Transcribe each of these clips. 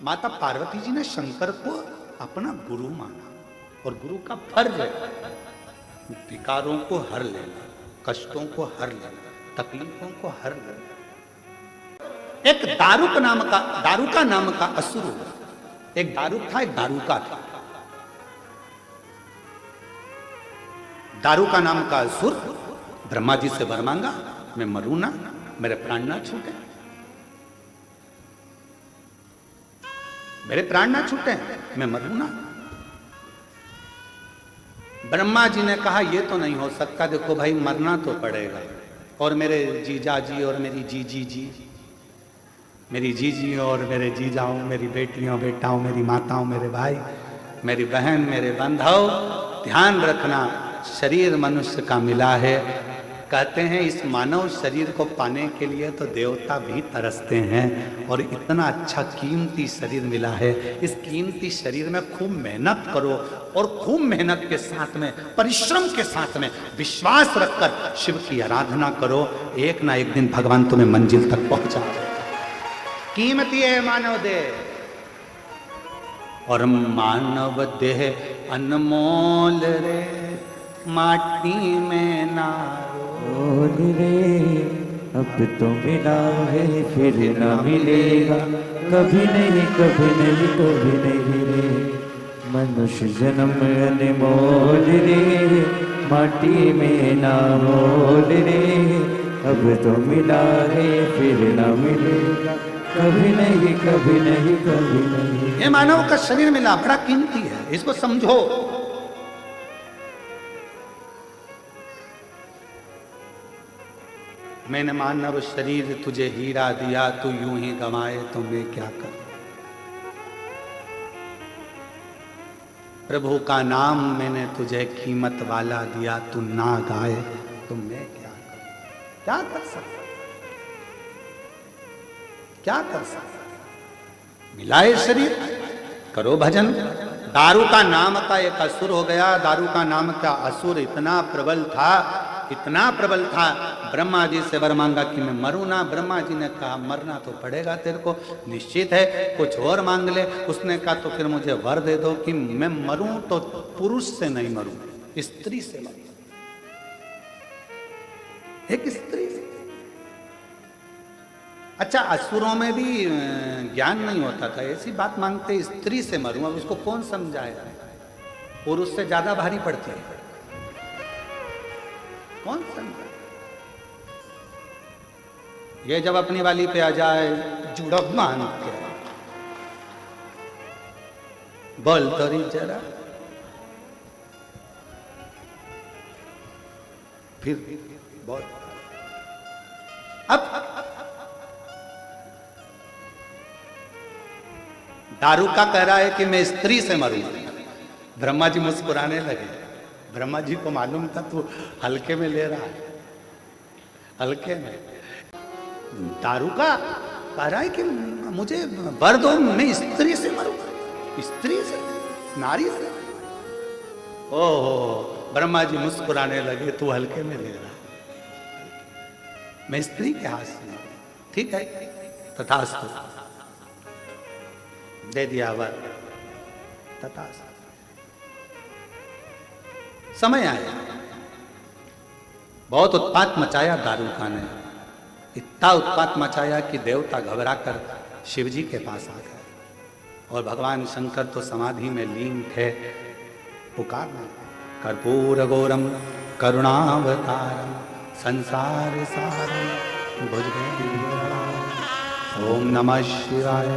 माता पार्वती जी ने शंकर को अपना गुरु माना और गुरु का फर्ज है विकारों को हर लेना, कष्टों को हर लेना, तकलीफों को हर लेना। एक दारुका नाम का असुर हुआ। एक दारुक था, एक दारुका था। दारुका नाम का असुर ब्रह्मा जी से वर मांगा, मैं मरूं ना, मेरे प्राण ना छूटे, मेरे प्राण ना छूटे, मैं मरूं ना। ब्रह्मा जी ने कहा ये तो नहीं हो सकता, देखो भाई मरना तो पड़ेगा, और मेरे जीजा जी और मेरी जीजी जी, मेरी जीजी और मेरे जीजाओं, मेरी बेटियों बेटाओं, मेरी माताओं, मेरे भाई, मेरी बहन, मेरे बंधुओं, ध्यान रखना शरीर मनुष्य का मिला है। कहते हैं इस मानव शरीर को पाने के लिए तो देवता भी तरसते हैं, और इतना अच्छा कीमती शरीर मिला है। इस कीमती शरीर में खूब मेहनत करो, और खूब मेहनत के साथ में, परिश्रम के साथ में विश्वास रखकर शिव की आराधना करो। एक ना एक दिन भगवान तुम्हें मंजिल तक पहुंचा देगा। कीमती है मानव देह, और मानव देह अनमोल रे, माटी में ना रोल रे। अब तो मिला है फिर ना मिलेगा, कभी नहीं कभी नहीं कभी नहीं रे। मनुष्य जन्म अनमोल रे, माटी में ना मोल रे। अब तो मिला है फिर ना मिलेगा, कभी नहीं कभी नहीं कभी नहीं। ये मानव का शरीर मिला, बड़ा कीमती है, इसको समझो। मैंने मानव शरीर तुझे हीरा दिया, तू यूं ही गंवाए तो मैं क्या करूं। प्रभु का नाम मैंने तुझे कीमत वाला दिया, तू ना गाए तो मैं क्या करूं। क्या कर सकता, क्या कर सकता। मिलाए शरीर, करो भजन। दारू का नाम का एक असुर हो गया। दारू का नाम का असुर इतना प्रबल था, इतना प्रबल था, ब्रह्मा जी से वर मांगा कि मैं मरूं ना। ब्रह्मा जी ने कहा मरना तो पड़ेगा तेरे को, निश्चित है, कुछ और मांग ले। उसने कहा तो फिर मुझे वर दे दो कि मैं मरूं तो पुरुष से नहीं मरूं, स्त्री से मरूं, एक स्त्री से। अच्छा, असुरों में भी ज्ञान नहीं होता था, ऐसी बात मांगते स्त्री से मरूं। अब उसको कौन समझाए, पुरुष से ज्यादा भारी पड़ती है, कौन समझाए। ये जब अपनी वाली पे आ जाए जुड़क मान के, बोल तो रही जरा, फिर बोल। अब दारू का कह रहा है कि मैं स्त्री से मरूं। ब्रह्मा जी मुस्कुराने लगे। ब्रह्मा जी को मालूम था तू हल्के में ले रहा है, हल्के में। दारू का कह रहा है कि मुझे वर दो, मैं स्त्री से मरूं, स्त्री से, नारी से। ओहो, ब्रह्मा जी मुस्कुराने लगे, तू हल्के में ले रहा है, मैं स्त्री के हाथ से। ठीक है, तथास्तु, दे दिया वर, तथास्तु। समय आया, बहुत उत्पात मचाया दारूका ने। इतना उत्पात मचाया कि देवता घबराकर शिव जी के पास आ गए, और भगवान शंकर तो समाधि में लीन थे। पुकारना, कर्पूर गौरम करुणावतारम संसार सारम भुजगेन्द्रहारम। ओम नमः शिवाय,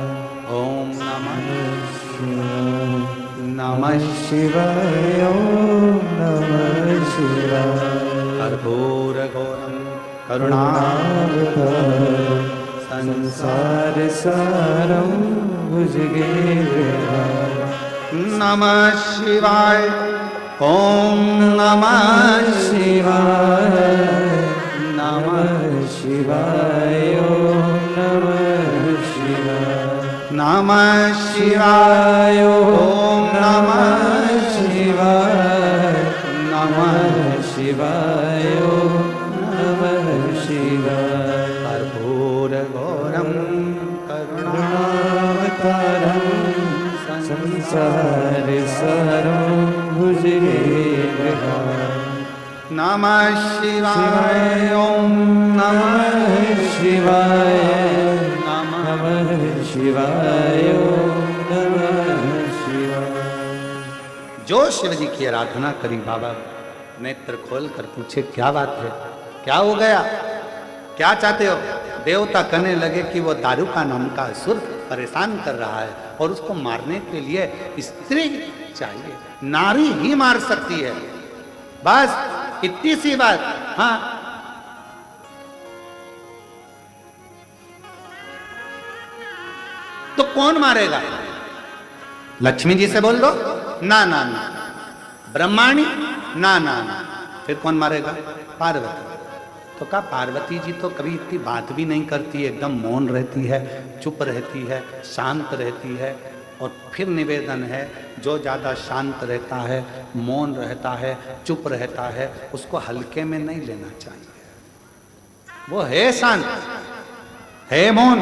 ओम नमः शिवाय, नमः शिवाय, ओम नमः शिवाय। कर्पूर गौरम करुणावतारम संसार सारम भुजगेन्द्रहारम। नमः शिवाय, ओम नमः शिवाय, नमः शिवाय, ओम नमः शिवाय, नमः शिवाय, ओम नमः शिवाय, नमः शिवाय, ओम नमः शिवाय। कर्पूर गौरम करुणावतारम साकारं संसार सारं भुजे नमः शिवाय ओम नमः शिवाय नमः नमः शिवाय ओम नमः शिवाय। जो शिव जी की आराधना करी बाबा नेत्र खोल कर पूछे क्या बात है, क्या हो गया, क्या चाहते हो? देवता कहने लगे कि वो दारूका नाम का असुर परेशान कर रहा है और उसको मारने के लिए स्त्री चाहिए, नारी ही मार सकती है, बस इतनी सी बात। हाँ, तो कौन मारेगा? लक्ष्मी जी से बोल दो, ना ना ना। ब्रह्माणी, ना ना ना। फिर कौन मारेगा? पार्वती। तो कहा पार्वती जी तो कभी इतनी बात भी नहीं करती, एकदम मौन रहती है, चुप रहती है, शांत रहती है। और फिर निवेदन है, जो ज़्यादा शांत रहता है, मौन रहता है, चुप रहता है, उसको हल्के में नहीं लेना चाहिए। वो है शांत, है मौन,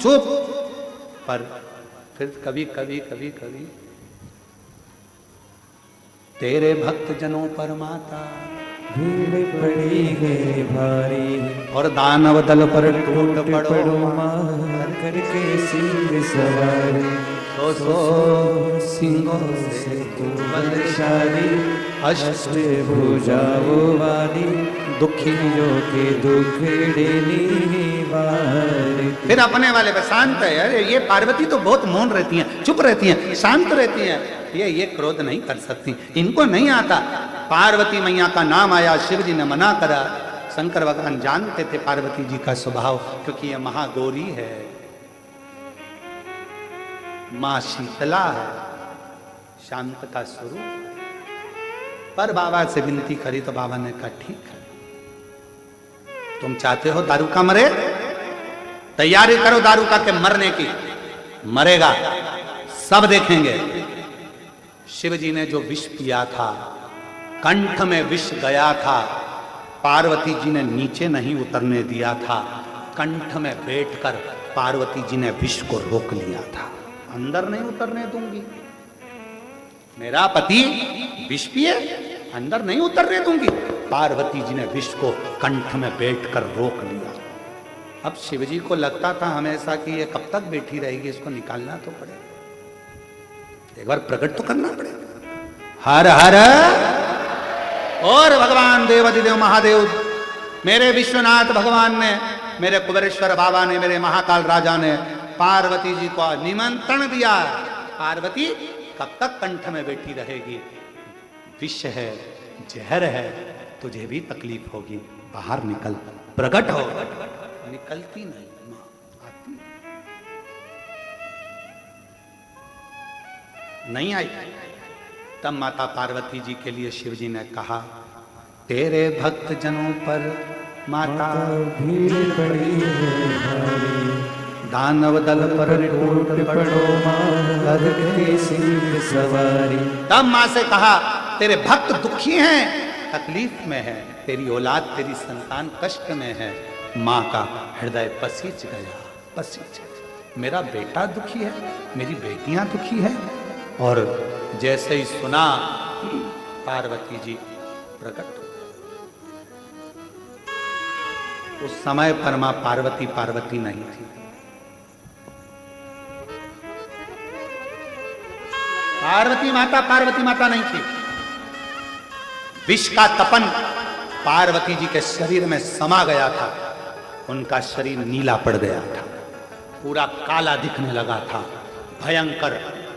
चुप, पर फिर कभी कभी कभी कभी तेरे भक्त जनों पर माता भीड़ पड़ी है भारी और दानव दल पर टूट पड़ो मार करके सिंह सवार सो सिंहों से तू बलशाली अष्ट भुजाओ वाली दुखियों के दुखड़े निवार। फिर अपने वाले पे शांत है। अरे ये पार्वती तो बहुत मौन रहती हैं, चुप रहती हैं, शांत रहती हैं, ये क्रोध नहीं कर सकती, इनको नहीं आता। पार्वती मैया का नाम आया, शिव जी ने मना करा। शंकर भगवान जानते थे पार्वती जी का स्वभाव, क्योंकि ये महागौरी है, मां शीतला है, शांत का स्वरूप। पर बाबा से विनती करी तो बाबा ने कहा ठीक है, तुम चाहते हो दारू का मरे, तैयारी करो दारू का के मरने की, मरेगा, सब देखेंगे। शिव जी ने जो विष पिया था, कंठ में विष गया था, पार्वती जी ने नीचे नहीं उतरने दिया था, कंठ में बैठकर पार्वती जी ने विष को रोक लिया था। अंदर नहीं उतरने दूंगी, मेरा पति विष पिए, अंदर नहीं उतरने दूंगी। पार्वती जी ने विष को कंठ में बैठकर रोक लिया। अब शिव जी को लगता था हमेशा कि ये कब तक बैठी रहेगी, इसको निकालना तो पड़ेगा, एक बार प्रकट तो करना पड़ेगा। हर हर और भगवान देवाधिदेव महादेव, मेरे विश्वनाथ भगवान ने, मेरे कुबेरेश्वर बाबा ने, मेरे महाकाल राजा ने पार्वती जी को निमंत्रण दिया। पार्वती कब तक कंठ में बैठी रहेगी, विष है, जहर है, तुझे भी तकलीफ होगी, बाहर निकल, प्रकट हो। निकलती नहीं मां, आती नहीं आई। तब माता पार्वती जी के लिए शिव जी ने कहा, तेरे भक्त जनों पर माता भीड़ पड़ी है भारी दानव दल पर टूट पड़ो मार करके सिंह सवारी। तब मां से कहा, तेरे भक्त दुखी हैं, तकलीफ में है, तेरी औलाद, तेरी संतान कष्ट में है। मां का हृदय पसीज गया, पसीज गया। मेरा बेटा दुखी है, मेरी बेटियां दुखी है। और जैसे ही सुना, पार्वती जी प्रकट हो। उस समय पर मां पार्वती पार्वती नहीं थी। पार्वती माता नहीं थी। विष का तपन पार्वती जी के शरीर में समा गया था, उनका शरीर नीला पड़ गया था, पूरा काला दिखने लगा था, भयंकर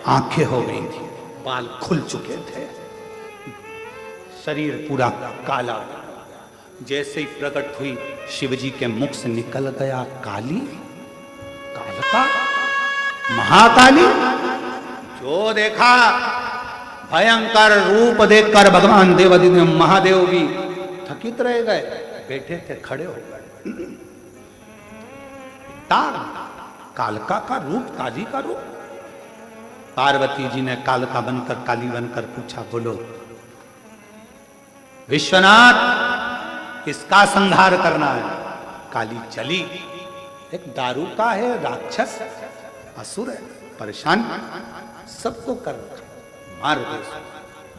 आंखें हो गई थी, बाल खुल चुके थे, शरीर पूरा काला। जैसे ही प्रकट हुई, शिवजी के मुख से निकल गया काली, कालका, महाकाली। जो देखा, भयंकर रूप देखकर भगवान देवाधिदेव महादेव भी थकित रह गए, बैठे थे खड़े हो गए। कालका का रूप, काली का रूप। पार्वती जी ने कालका बनकर, काली बनकर पूछा, बोलो विश्वनाथ, इसका संहार करना है। काली चली। एक दारू का है, राक्षस असुर है, परेशान सबको कर रखा, मार दे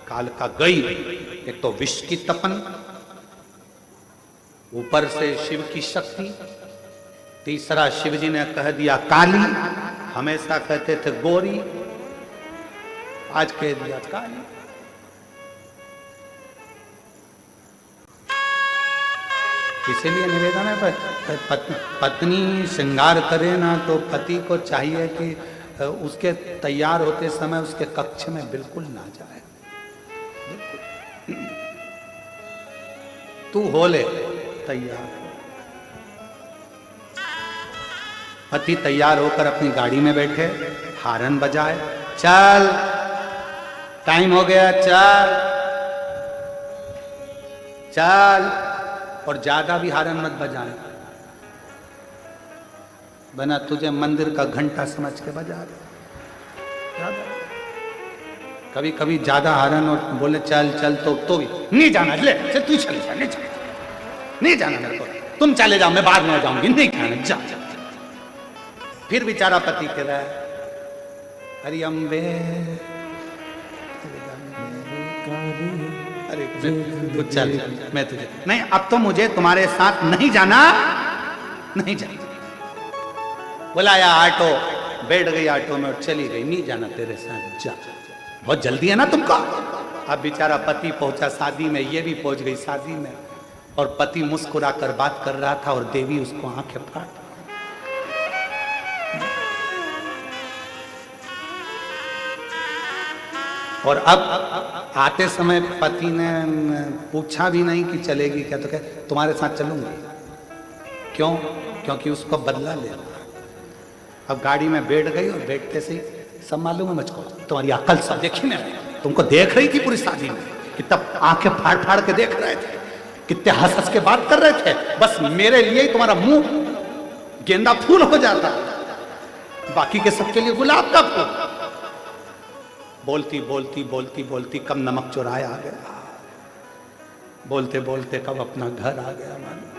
काल का गई। एक तो विष की तपन, ऊपर से शिव की शक्ति, तीसरा शिव जी ने कह दिया काली, हमेशा कहते थे गोरी, आज कह दिया काली। इसीलिए निवेदन है पत्नी श्रृंगार करे ना तो पति को चाहिए कि उसके तैयार होते समय उसके कक्ष में बिल्कुल ना जाए। तू हो ले तैयार। पति तैयार होकर अपनी गाड़ी में बैठे, हारन बजाए, चल टाइम हो गया, चल चल, और ज्यादा भी हारन मत बजाए, बना तुझे मंदिर का घंटा समझ के बजा दे। कभी कभी ज्यादा हारन और बोले चल चल तो भी नहीं जाना, ले तू चले जा, नहीं जाना मेरे को, तुम चले जाओ, मैं बाद में जाऊंगी, नहीं खाना, जा। फिर बेचारा पति कह रहा है हरि अम्बे, अरे तू चल, मैं तुझे नहीं, अब तो मुझे तुम्हारे साथ नहीं जाना, नहीं जाना। बुलाया ऑटो, बैठ गई ऑटो में और चली गई, नहीं जाना तेरे साथ, जा, बहुत जल्दी है ना तुमको। अब बेचारा पति पहुंचा शादी में, ये भी पहुंच गई शादी में, और पति मुस्कुरा कर बात कर रहा था और देवी उसको आंखें फाड़। और अब आते समय पति ने पूछा भी नहीं कि चलेगी क्या, तो कहे तुम्हारे साथ चलूंगी। क्यों? क्योंकि उसको बदला लेना। अब गाड़ी में बैठ गई और बैठते से सब मालूम है मुझको, तुम्हारी अकल सब देखी ना, तुमको देख रही थी पूरी शादी में, कितना आंखें फाड़ फाड़ के देख रहे थे, कितने हंस हंस के बात कर रहे थे, बस मेरे लिए ही तुम्हारा मुंह गेंदा फूल हो जाता, बाकी के सबके लिए गुलाब का फूल। बोलती बोलती बोलती बोलती कब नमक चुराया आ गया, बोलते बोलते कब अपना घर आ गया। मानो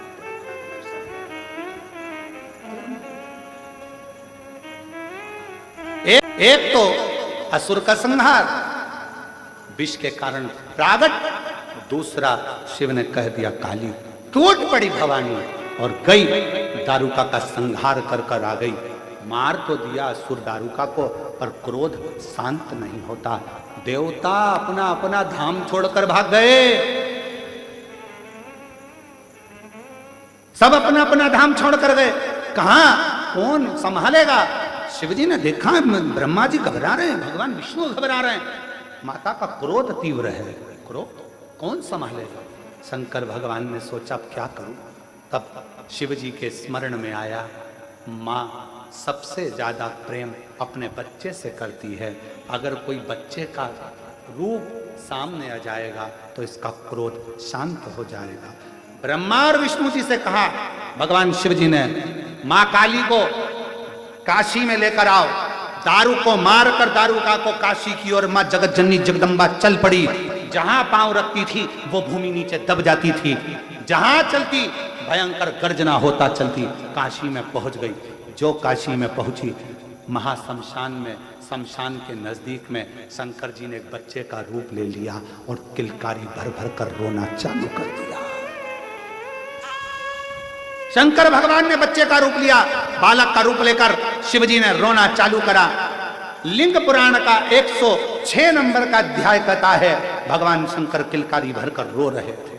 एक तो असुर का संहार, विष के कारण प्रागट, दूसरा शिव ने कह दिया काली, टूट पड़ी भवानी और गई, दारुका का संहार कर कर आ गई। मार तो दिया असुर दारुका को, पर क्रोध शांत नहीं होता। देवता अपना अपना धाम छोड़कर भाग गए, सब अपना अपना धाम छोड़कर गए। कहां कौन संभालेगा? शिवजी ने देखा ब्रह्मा जी घबरा रहे हैं, भगवान विष्णु घबरा रहे हैं, माता का क्रोध तीव्र है, क्रोध कौन संभालेगा? शंकर भगवान ने सोचा अब क्या करूं। तब शिवजी के स्मरण में आया, मां सबसे ज्यादा प्रेम अपने बच्चे से करती है, अगर कोई बच्चे का रूप सामने आ जाएगा तो इसका क्रोध शांत हो जाएगा। ब्रह्मा और विष्णु जी से कहा भगवान शिव जी ने, मां काली को काशी में लेकर आओ। दारू को मार कर दारुका को काशी की ओर मां जगत जननी जगदम्बा चल पड़ी। जहां पांव रखती थी वो भूमि नीचे दब जाती थी, जहां चलती भयंकर गर्जना होता चलती। काशी में पहुंच गई। जो काशी में पहुंची, महाशमशान में, शमशान के नजदीक में शंकर जी ने एक बच्चे का रूप ले लिया और किलकारी भर भर कर रोना चालू कर दिया। शंकर भगवान ने बच्चे का रूप लिया, बालक का रूप लेकर शिवजी ने रोना चालू करा। लिंग पुराण का 106 नंबर का अध्याय कहता है भगवान शंकर किलकारी भरकर रो रहे थे,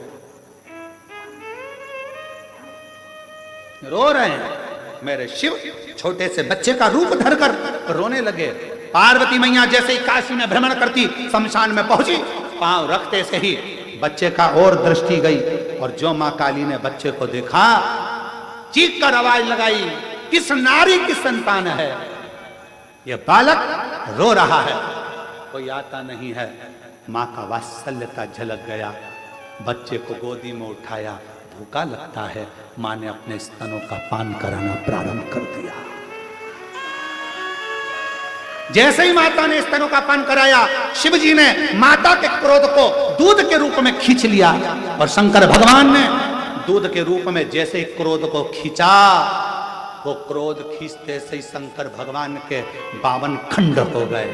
रो रहे हैं। मेरे शिव छोटे से बच्चे का रूप धरकर रोने लगे। पार्वती मैया जैसे ही काशी में भ्रमण करती, शमशान में पहुंची, पांव रखते से ही बच्चे का और दृष्टि गई, और जो मां काली ने बच्चे को देखा, चीख कर आवाज लगाई, किस नारी की संतान है ये बालक? रो रहा है, कोई आता नहीं है। मां का वात्सल्यता झलक गया, बच्चे को गोदी में उठाया, भूखा लगता है। मां ने अपने स्तनों का पान कराना प्रारंभ कर दिया। जैसे ही माता ने स्तनों का पान कराया, शिवजी ने माता के क्रोध को दूध के रूप में खींच लिया, और शंकर भगवान ने दूध के रूप में जैसे ही क्रोध को खींचा, वो क्रोध खींचते से ही शंकर भगवान के 52 खंड हो गए।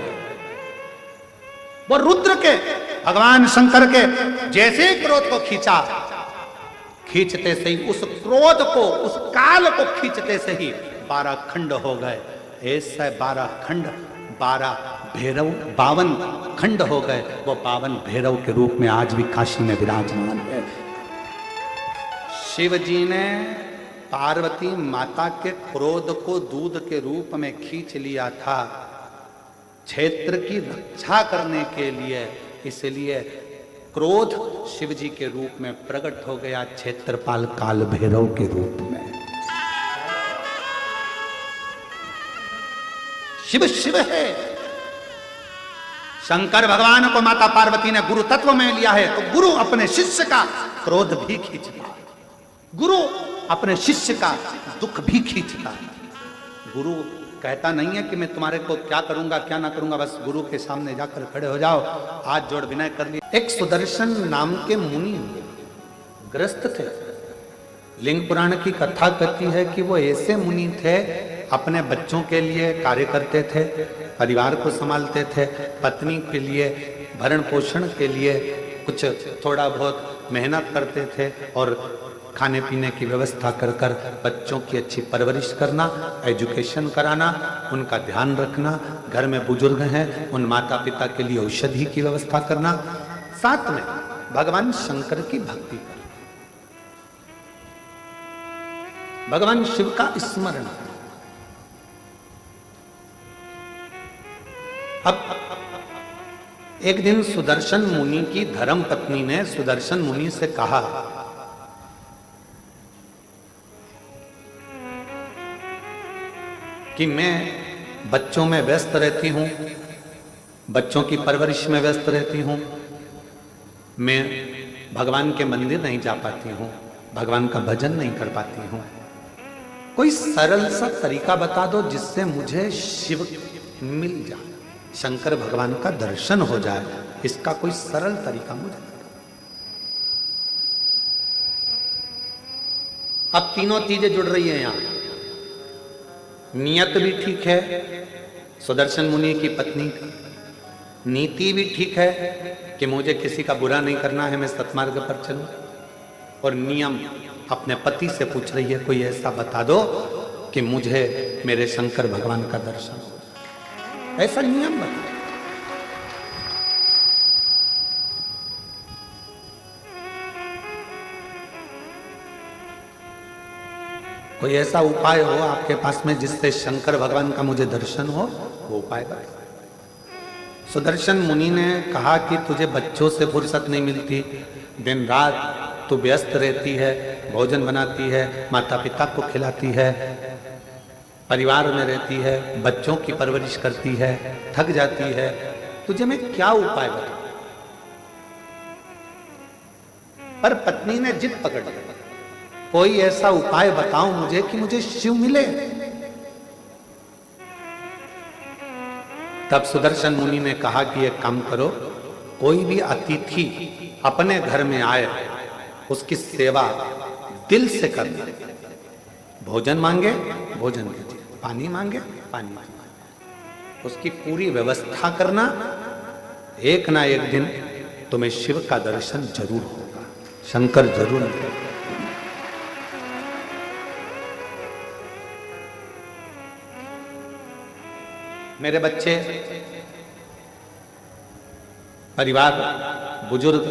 वो रुद्र के, भगवान शंकर के जैसे ही क्रोध को खींचा, खींचते से ही उस क्रोध को, उस काल को खींचते से ही 12 खंड हो गए। ऐसे 12 खंड, 12 भैरव, 52 खंड हो गए। वो 52 भैरव के रूप में आज भी काशी में विराजमान है। शिव जी ने पार्वती माता के क्रोध को दूध के रूप में खींच लिया था, क्षेत्र की रक्षा करने के लिए। इसलिए क्रोध शिव जी के रूप में प्रकट हो गया, क्षेत्रपाल काल भैरव के रूप में। शिव शिव है। शंकर भगवान को माता पार्वती ने गुरु तत्व में लिया है, तो गुरु अपने शिष्य का क्रोध भी खींचता है, गुरु अपने शिष्य का दुख भी खींचता है। गुरु कहता नहीं है कि मैं तुम्हारे को क्या करूंगा क्या ना करूंगा, बस गुरु के सामने जाकर खड़े हो जाओ, हाथ जोड़ विनय कर लिया। एक सुदर्शन नाम के मुनि ग्रस्त थे। लिंग पुराण की कथा कहती है कि वो ऐसे मुनि थे, अपने बच्चों के लिए कार्य करते थे, परिवार को संभालते थे, पत्नी के लिए भरण पोषण के लिए कुछ थोड़ा बहुत मेहनत करते थे, और खाने पीने की व्यवस्था कर कर बच्चों की अच्छी परवरिश करना, एजुकेशन कराना, उनका ध्यान रखना, घर में बुजुर्ग हैं उन माता पिता के लिए औषधि की व्यवस्था करना, साथ में भगवान शंकर की भक्ति करना, भगवान शिव का स्मरण। अब एक दिन सुदर्शन मुनि की धर्म पत्नी ने सुदर्शन मुनि से कहा, कि मैं बच्चों में व्यस्त रहती हूं, बच्चों की परवरिश में व्यस्त रहती हूं, मैं भगवान के मंदिर नहीं जा पाती हूं, भगवान का भजन नहीं कर पाती हूं। कोई सरल सा तरीका बता दो जिससे मुझे शिव मिल जाए, शंकर भगवान का दर्शन हो जाए, इसका कोई सरल तरीका मुझे बता। अब तीनों चीजें जुड़ रही है यहां। नियत भी ठीक है सुदर्शन मुनि की पत्नी की, नीति भी ठीक है कि मुझे किसी का बुरा नहीं करना है, मैं सतमार्ग पर चलूं, और नियम अपने पति से पूछ रही है, कोई ऐसा बता दो कि मुझे मेरे शंकर भगवान का दर्शन हो, ऐसा नियम बता। कोई ऐसा उपाय हो आपके पास में जिससे शंकर भगवान का मुझे दर्शन हो, वो उपाय बताओ। सुदर्शन मुनि ने कहा कि तुझे बच्चों से फुर्सत नहीं मिलती, दिन रात तू व्यस्त रहती है, भोजन बनाती है, माता पिता को खिलाती है, परिवार में रहती है, बच्चों की परवरिश करती है, थक जाती है, तुझे मैं क्या उपाय बताऊं। पर पत्नी ने जिद पकड़ ली, कोई ऐसा उपाय बताओ मुझे कि मुझे शिव मिले। तब सुदर्शन मुनि ने कहा कि एक काम करो, कोई भी अतिथि अपने घर में आए उसकी सेवा दिल से करना, भोजन मांगे भोजन कीजिए, पानी मांगे पानी मांगे, उसकी पूरी व्यवस्था करना। एक ना एक दिन तुम्हें शिव का दर्शन जरूर होगा, शंकर जरूर मिलेगा। मेरे बच्चे, परिवार, बुजुर्ग,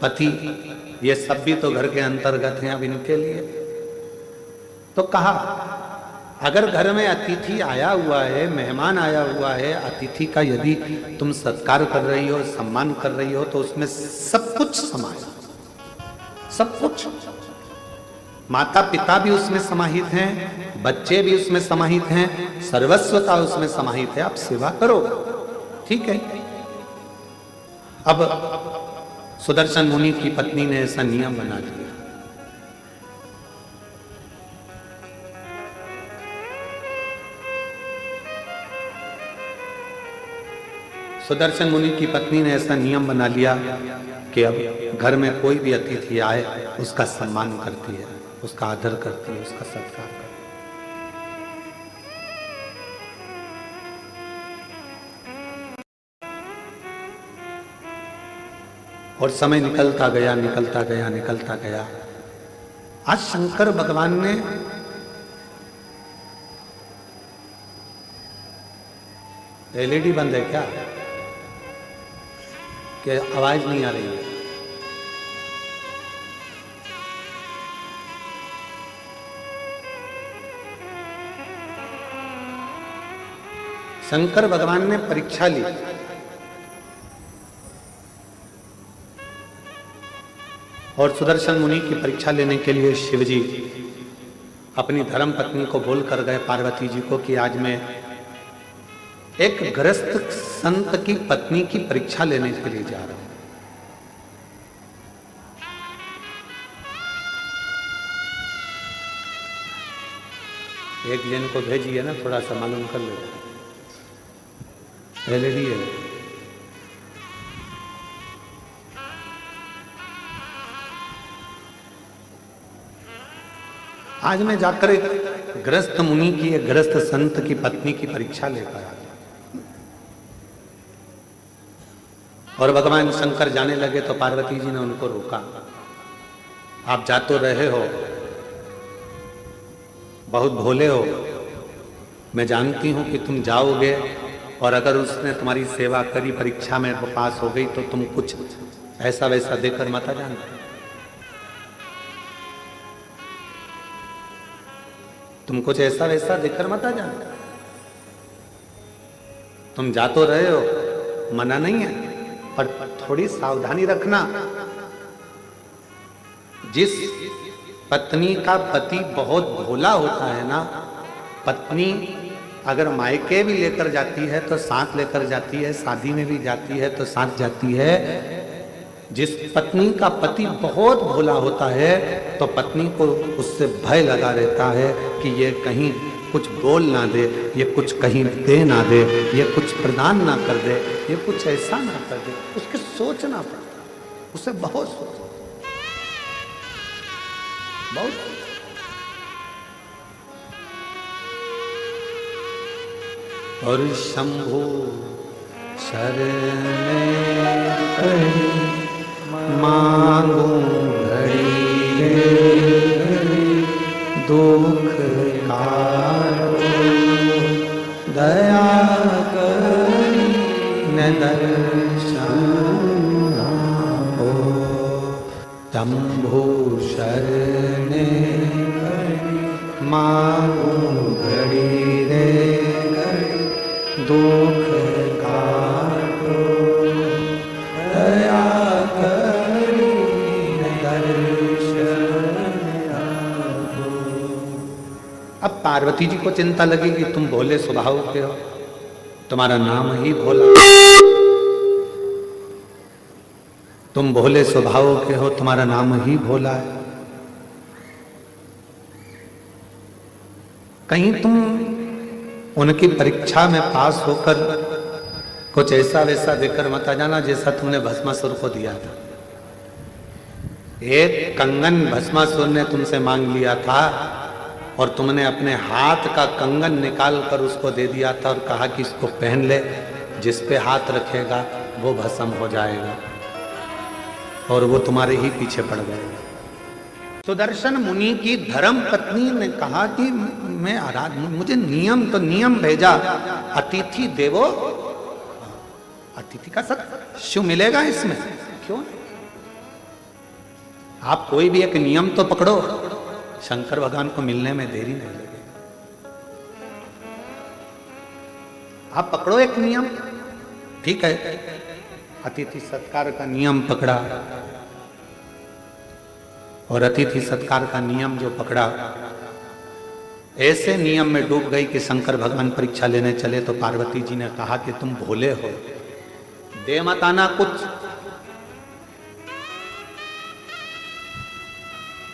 पति, ये सब भी तो घर के अंतर्गत हैं। अब इनके लिए तो कहा, अगर घर में अतिथि आया हुआ है, मेहमान आया हुआ है, अतिथि का यदि तुम सत्कार कर रही हो, सम्मान कर रही हो, तो उसमें सब कुछ समाया, सब कुछ। माता पिता भी उसमें समाहित हैं, बच्चे भी उसमें समाहित हैं, सर्वस्वता उसमें समाहित है। आप सेवा करो, ठीक है। अब सुदर्शन मुनि की पत्नी ने ऐसा नियम बना दिया। सुदर्शन मुनि की पत्नी ने ऐसा नियम बना लिया कि अब घर में कोई भी अतिथि आए उसका सम्मान करती है, उसका आदर करती है, उसका सत्कार करती है। और समय निकलता गया निकलता गया निकलता गया। आज शंकर भगवान ने एलईडी बंद है क्या कि आवाज नहीं आ रही है? शंकर भगवान ने परीक्षा ली और सुदर्शन मुनि की परीक्षा लेने के लिए शिवजी अपनी धर्म पत्नी को बोल कर गए पार्वती जी को कि आज मैं एक गृहस्थ संत की पत्नी की परीक्षा लेने के लिए जा रहा हूं। एक जन को भेजिए ना, थोड़ा सा मालूम कर लो। एलईडी है। आज मैं जाकर एक गृहस्थ मुनि की, एक गृहस्थ संत की पत्नी की परीक्षा लेकर आ गया। और भगवान शंकर जाने लगे तो पार्वती जी ने उनको रोका। आप जा तो रहे हो, बहुत भोले हो, मैं जानती हूं कि तुम जाओगे और अगर उसने तुम्हारी सेवा करी, परीक्षा में पास हो गई तो तुम कुछ ऐसा वैसा देकर मत आ जाना। तुम कुछ ऐसा वैसा देकर मत आ जाना। तुम जा तो रहे हो, मना नहीं है, पर थोड़ी सावधानी रखना। जिस पत्नी का पति बहुत भोला होता है ना, पत्नी अगर मायके भी लेकर जाती है तो साथ लेकर जाती है, शादी में भी जाती है तो साथ जाती है। जिस पत्नी का पति बहुत भोला होता है तो पत्नी को उससे भय लगा रहता है कि ये कहीं कुछ बोल ना दे, ये कुछ कहीं दे ना दे, ये कुछ प्रदान ना कर दे, ये कुछ ऐसा ना कर दे। उसके सोचना पड़ता, उसे बहुत सोचना, बहुत सोचना। और शंभु शरण मांगू घड़ी दुख काटो, दया करी न दर्शन हो। शंभु शरण मांगू घड़ी रे दुख काटो, दया करी दर्शन आगो। अब पार्वती जी को चिंता लगी कि तुम भोले स्वभाव के हो, तुम्हारा नाम ही भोला, तुम भोले स्वभाव के हो, तुम्हारा नाम ही भोला है। कहीं तुम उनकी परीक्षा में पास होकर कुछ ऐसा वैसा देकर मत आ जाना जैसा तुमने भस्मासुर को दिया था। एक कंगन भस्मासुर ने तुमसे मांग लिया था और तुमने अपने हाथ का कंगन निकाल कर उसको दे दिया था और कहा कि इसको पहन ले, जिस पे हाथ रखेगा वो भस्म हो जाएगा, और वो तुम्हारे ही पीछे पड़ गए। सुदर्शन मुनि की धर्म पत्नी ने कहा कि मैं मुझे नियम तो नियम भेजा, अतिथि देवो, अतिथि का सत्य मिलेगा इसमें, क्यों? आप कोई भी एक नियम तो पकड़ो, शंकर भगवान को मिलने में देरी नहीं लगे। आप पकड़ो एक नियम, ठीक है, अतिथि सत्कार का नियम पकड़ा, और अतिथि सत्कार का नियम जो पकड़ा, ऐसे नियम में डूब गई कि शंकर भगवान परीक्षा लेने चले तो पार्वती जी ने कहा कि तुम भोले हो, दे मत आना कुछ।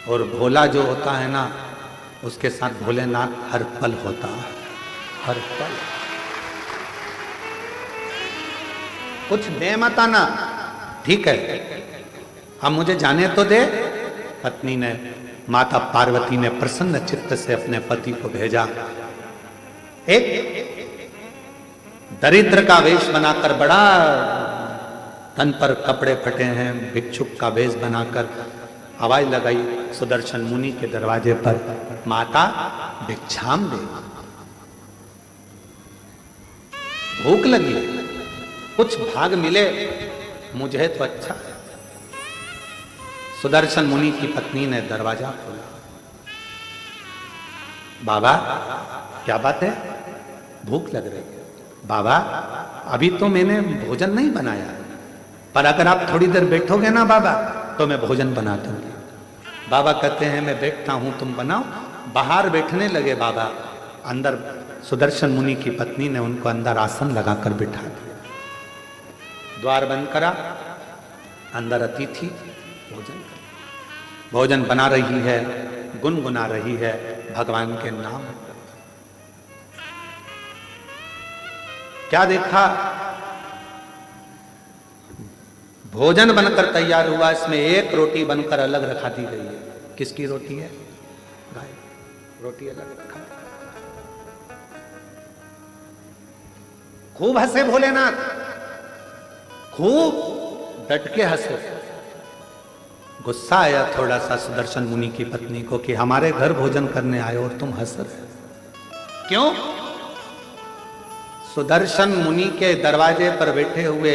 और भोला जो होता है ना, उसके साथ भोलेनाथ हर पल होता है, हर पल। कुछ दे मत आना, ठीक है, अब मुझे जाने तो दे। पत्नी ने, माता पार्वती ने प्रसन्न चित्त से अपने पति को भेजा। एक दरिद्र का वेश बनाकर, बड़ा तन पर कपड़े फटे हैं, भिक्षुक का वेश बनाकर आवाज लगाई सुदर्शन मुनि के दरवाजे पर, माता भिक्षाम दे, भूख लगी, कुछ भाग मिले मुझे तो अच्छा है। सुदर्शन मुनि की पत्नी ने दरवाजा खोला। बाबा क्या बात है? भूख लग रही है। बाबा अभी तो मैंने भोजन नहीं बनाया, पर अगर आप थोड़ी देर बैठोगे ना बाबा तो मैं भोजन बना दूंगी। बाबा कहते हैं मैं बैठता हूं, तुम बनाओ। बाहर बैठने लगे बाबा। अंदर सुदर्शन मुनि की पत्नी ने उनको अंदर आसन लगाकर बिठा दिया, द्वार बंद करा, अंदर अतिथि भोजन बना रही है, गुनगुना रही है भगवान के नाम। क्या देखा? भोजन बनकर तैयार हुआ, इसमें एक रोटी बनकर अलग रखा दी गई है। किसकी रोटी है? गाय। रोटी अलग रखा। खूब हंसे भोलेनाथ, खूब डट के हंसे। गुस्सा आया थोड़ा सा सुदर्शन मुनि की पत्नी को कि हमारे घर भोजन करने आए और तुम हंस रहे, क्यों? सुदर्शन मुनि के दरवाजे पर बैठे हुए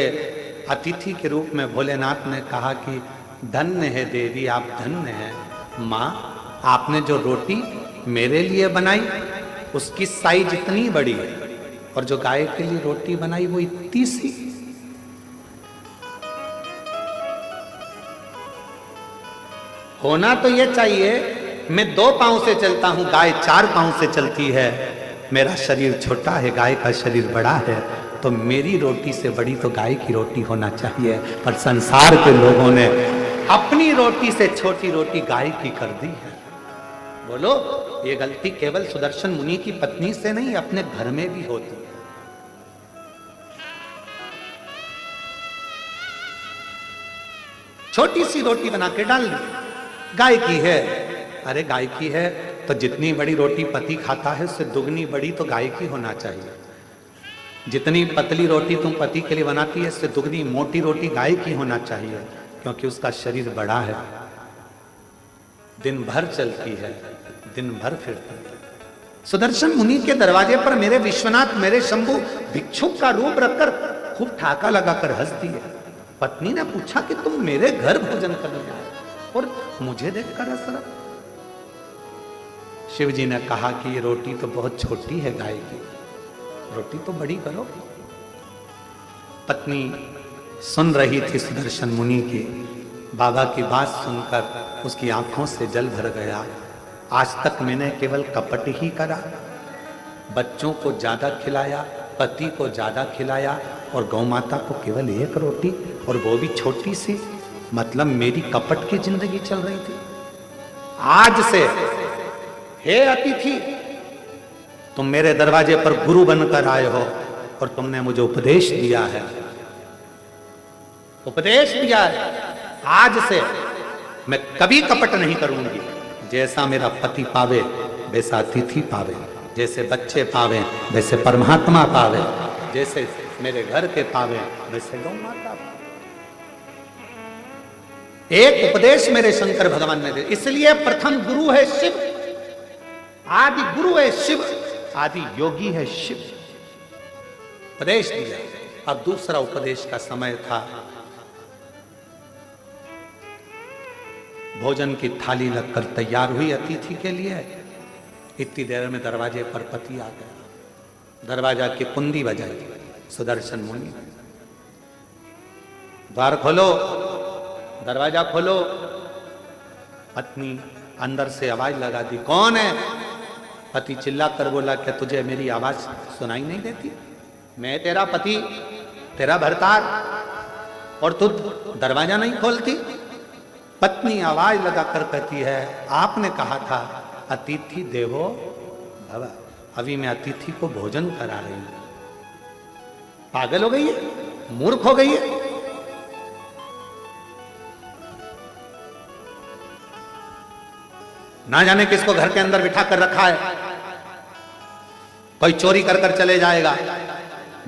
अतिथि के रूप में भोलेनाथ ने कहा कि धन्य है देवी, आप धन्य हैं। माँ, आपने जो रोटी मेरे लिए बनाई उसकी साइज इतनी बड़ी है, और जो गाय के लिए रोटी बनाई वो इतनी सी। होना तो ये चाहिए, मैं 2 पांव से चलता हूं, गाय 4 पांव से चलती है। मेरा शरीर छोटा है, गाय का शरीर बड़ा है, तो मेरी रोटी से बड़ी तो गाय की रोटी होना चाहिए। पर संसार के लोगों ने अपनी रोटी से छोटी रोटी गाय की कर दी है। बोलो, ये गलती केवल सुदर्शन मुनि की पत्नी से नहीं, अपने घर में भी होती है। छोटी सी रोटी बना के डाल दी, गाय की है। अरे गाय की है तो जितनी बड़ी रोटी पति खाता है उससे दुगनी बड़ी तो गाय की होना चाहिए। जितनी पतली रोटी तुम पति के लिए बनाती है उससे दुगनी मोटी रोटी गाय की होना चाहिए, क्योंकि उसका शरीर बड़ा है, दिन भर चलती है, दिन भर फिरती है। सुदर्शन मुनि के दरवाजे पर मेरे विश्वनाथ, मेरे शंभु भिक्षुक का रूप रखकर खूब ठाका लगाकर हंस दिए। पत्नी ने पूछा कि तुम मेरे घर भोजन करने आए और मुझे देखकर हंस रहा। शिव जी ने कहा कि ये रोटी तो बहुत छोटी है गाय की, रोटी तो बड़ी करो। पत्नी सुन रही थी सुदर्शन मुनि की। बाबा की बात सुनकर उसकी आंखों से जल भर गया। आज तक मैंने केवल कपट ही करा, बच्चों को ज्यादा खिलाया, पति को ज्यादा खिलाया, और गौ माता को केवल 1 रोटी, और वो भी छोटी सी। मतलब मेरी कपट की जिंदगी चल रही थी। आज से हे अतिथि, तुम मेरे दरवाजे पर गुरु बनकर आए हो और तुमने मुझे उपदेश दिया है, उपदेश दिया है। आज से मैं कभी कपट नहीं करूंगी। जैसा मेरा पति पावे वैसा अतिथि पावे, जैसे बच्चे पावे वैसे परमात्मा पावे, जैसे मेरे घर के पावे वैसे गौ माता पावे। एक उपदेश मेरे शंकर भगवान ने दिया, इसलिए प्रथम गुरु है शिव, आदि गुरु है शिव, आदि योगी है शिव। उपदेश दिया। अब दूसरा उपदेश का समय था। भोजन की थाली लगकर तैयार हुई अतिथि के लिए। इतनी देर में दरवाजे पर पति आ गया। दरवाजा की कुंडी बजाई। सुदर्शन मुनि, द्वार खोलो, दरवाजा खोलो। पत्नी अंदर से आवाज लगा दी, कौन है? पति चिल्ला कर बोला, क्या तुझे मेरी आवाज सुनाई नहीं देती? मैं तेरा पति, तेरा भरतार, और तू दरवाजा नहीं खोलती? पत्नी आवाज लगाकर कहती है, आपने कहा था अतिथि देवो भव, अभी मैं अतिथि को भोजन करा रही हूं। पागल हो गई है? मूर्ख हो गई है? ना जाने किसको घर के अंदर बिठा कर रखा है, कोई चोरी कर कर चले जाएगा।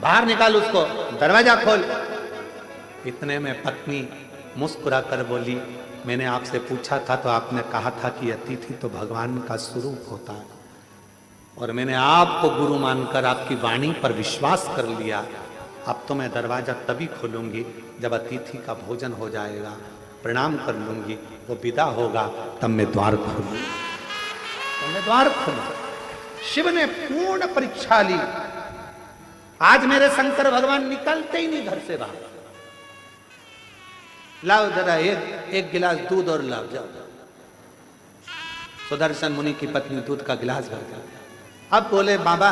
बाहर निकाल उसको, दरवाजा खोल। इतने में पत्नी मुस्कुरा कर बोली, मैंने आपसे पूछा था तो आपने कहा था कि अतिथि तो भगवान का स्वरूप होता है, और मैंने आपको गुरु मानकर आपकी वाणी पर विश्वास कर लिया। अब तो मैं दरवाजा तभी खोलूंगी जब अतिथि का भोजन हो जाएगा, प्रणाम कर लूंगी, वो विदा होगा, तब मैं द्वार खोलूंगी। तो मैं द्वार खोलूं। शिव ने पूर्ण परीक्षा ली। आज मेरे शंकर भगवान निकलते ही नहीं घर से बाहर। लाओ जरा एक गिलास दूध और लाओ, जाओ। सुदर्शन मुनि की पत्नी दूध का गिलास भर दिया। अब बोले, बाबा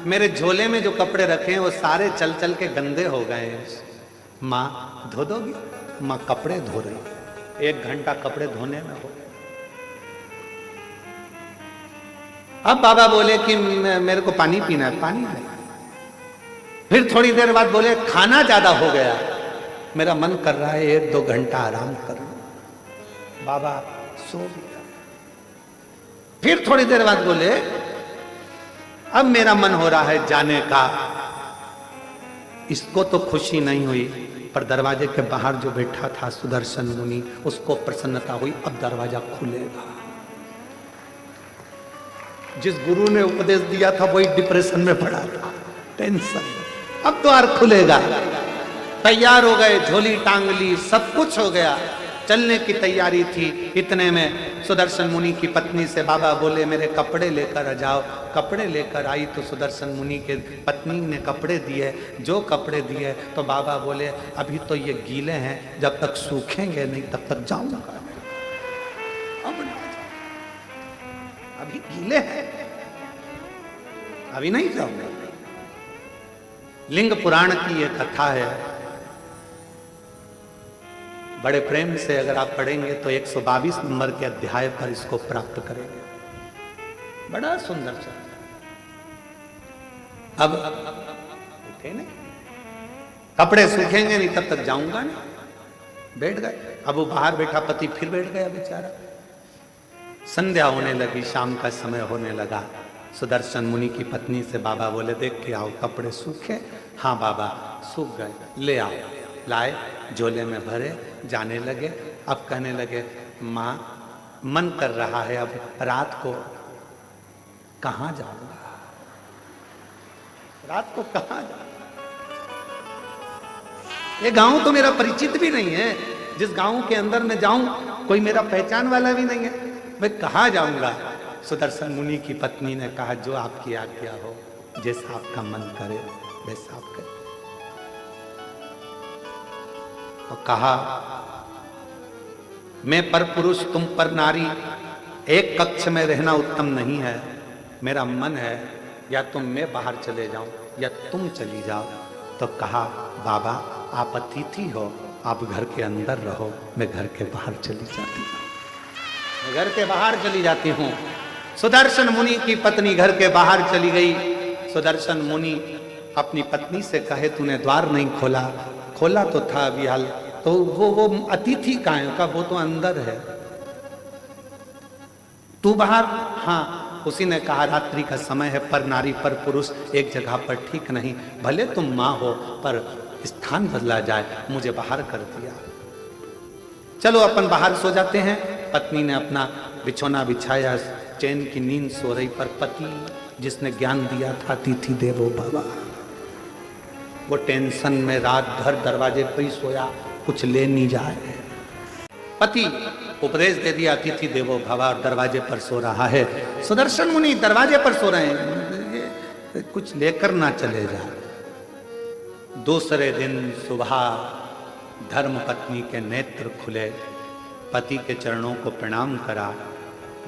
मेरे झोले में जो कपड़े रखे हैं वो सारे चल चल के गंदे हो गए हैं, माँ धो दोगी? माँ कपड़े धो रही। 1 घंटा कपड़े धोने में हो। अब बाबा बोले कि मेरे को पानी पीना है, पानी नहीं। फिर थोड़ी देर बाद बोले, खाना ज्यादा हो गया, मेरा मन कर रहा है 1-2 घंटा आराम कर लो। बाबा सो गया। फिर थोड़ी देर बाद बोले, अब मेरा मन हो रहा है जाने का। इसको तो खुशी नहीं हुई, पर दरवाजे के बाहर जो बैठा था सुदर्शन मुनि, उसको प्रसन्नता हुई, अब दरवाजा खुलेगा। जिस गुरु ने उपदेश दिया था वही डिप्रेशन में पड़ा था, टेंशन। अब द्वार खुलेगा। तैयार हो गए, झोली टांग ली, सब कुछ हो गया, चलने की तैयारी थी। इतने में सुदर्शन मुनि की पत्नी से बाबा बोले, मेरे कपड़े लेकर आ जाओ। कपड़े लेकर आई तो सुदर्शन मुनि के पत्नी ने कपड़े दिए। जो कपड़े दिए तो बाबा बोले, अभी तो ये गीले हैं, जब तक सूखेंगे नहीं तब तक जाऊंगा। अब ना जाओ, अभी गीले हैं, अभी नहीं जाऊंगा। लिंग पुराण की ये कथा है, बड़े प्रेम से अगर आप पढ़ेंगे तो 122 नंबर के अध्याय पर इसको प्राप्त करेंगे। बड़ा सुंदर सा। अब उठे नहीं, कपड़े सूखेंगे नहीं तब तक जाऊंगा नहीं। बैठ गए। अब वो बाहर बैठा पति फिर बैठ गया बेचारा। संध्या होने लगी, शाम का समय होने लगा। सुदर्शन मुनि की पत्नी से बाबा बोले, देख के आओ कपड़े सूखे? हाँ बाबा सूख गए, ले आओ। लाए, झोले में भरे, जाने लगे। अब कहने लगे, माँ मन कर रहा है अब रात को कहाँ जाऊंगा, रात को कहाँ जाऊंगा। ये गांव तो मेरा परिचित भी नहीं है, जिस गांव के अंदर मैं जाऊं कोई मेरा पहचान वाला भी नहीं है, मैं कहाँ जाऊंगा। सुदर्शन मुनि की पत्नी ने कहा, जो आपकी आज्ञा हो, जैसा आपका मन करे वैसा आप करें। और कहा, मैं पर पुरुष तुम पर नारी, एक कक्ष में रहना उत्तम नहीं है। मेरा मन है या तो मैं बाहर चले जाऊं या तुम चली जाओ। तो कहा, बाबा आप अतिथि हो, आप घर के अंदर रहो, मैं घर के बाहर चली जाती हूँ। मैं घर के बाहर चली जाती हूँ। सुदर्शन मुनि की पत्नी घर के बाहर चली गई। सुदर्शन मुनि अपनी पत्नी से कहे, तूने द्वार नहीं खोला? खोला तो था अभी हाल। तो वो अतिथि कहाँ है? का वो तो अंदर है, तू बाहर? हाँ। उसी ने कहा, रात्रि का समय है, पर नारी पर पुरुष एक जगह पर ठीक नहीं। भले तुम माँ हो पर स्थान बदला जाए, मुझे बाहर कर दिया। चलो अपन बाहर सो जाते हैं। पत्नी ने अपना बिछोना बिछाया, चैन की नींद सो रही, पर पति जिसने ज्ञान दिया था, अतिथि देवो भव, वो टेंशन में रात भर दरवाजे पर ही सोया, कुछ ले नहीं जाए। पति उपदेश दे दिया, अतिथि देवो भव, और दरवाजे पर सो रहा है। सुदर्शन मुनि दरवाजे पर सो रहे हैं, कुछ लेकर ना चले जाए। दूसरे दिन सुबह धर्म पत्नी के नेत्र खुले, पति के चरणों को प्रणाम करा,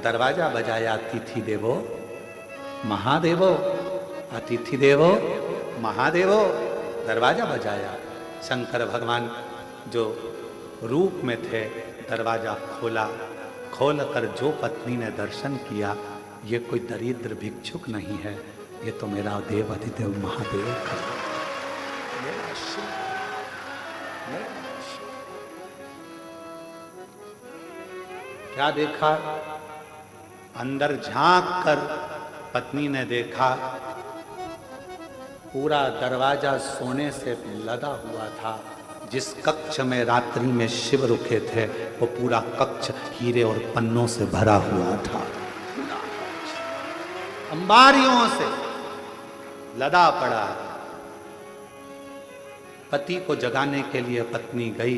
दरवाजा बजाया, अतिथि देवो महादेवो, अतिथि देवो महादेवो, दरवाजा बजाया। शंकर भगवान जो रूप में थे, दरवाजा खोला। खोल कर जो पत्नी ने दर्शन किया, ये कोई दरिद्र भिक्षुक नहीं है, ये तो मेरा देव अधिदेव महादेव है। क्या देखा? अंदर झांक कर पत्नी ने देखा, पूरा दरवाजा सोने से लदा हुआ था, जिस कक्ष में रात्रि में शिव रुके थे वो पूरा कक्ष हीरे और पन्नों से भरा हुआ था, अंबारियों से लदा पड़ा। पति को जगाने के लिए पत्नी गई,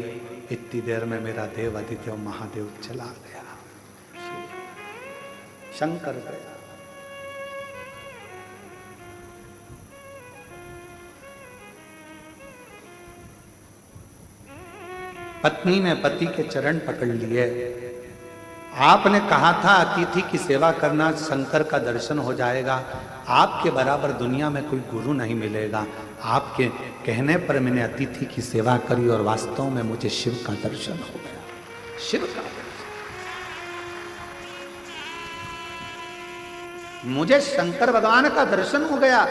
इतनी देर में मेरा देव आदित्य महादेव चला गया, शंकर गया। पत्नी ने पति के चरण पकड़ लिए। आपने कहा था अतिथि की सेवा करना शंकर का दर्शन हो जाएगा, आपके बराबर दुनिया में कोई गुरु नहीं मिलेगा। आपके कहने पर मैंने अतिथि की सेवा करी और वास्तव में मुझे शिव का दर्शन हो गया, शिव का दर्शन। मुझे शंकर भगवान का दर्शन हो गया।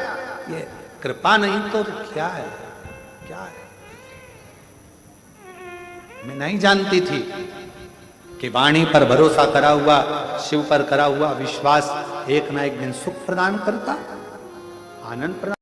ये कृपा नहीं तो क्या है, क्या है? मैं नहीं जानती थी कि वाणी पर भरोसा करा हुआ, शिव पर करा हुआ विश्वास एक ना एक दिन सुख प्रदान करता, आनंद प्रदान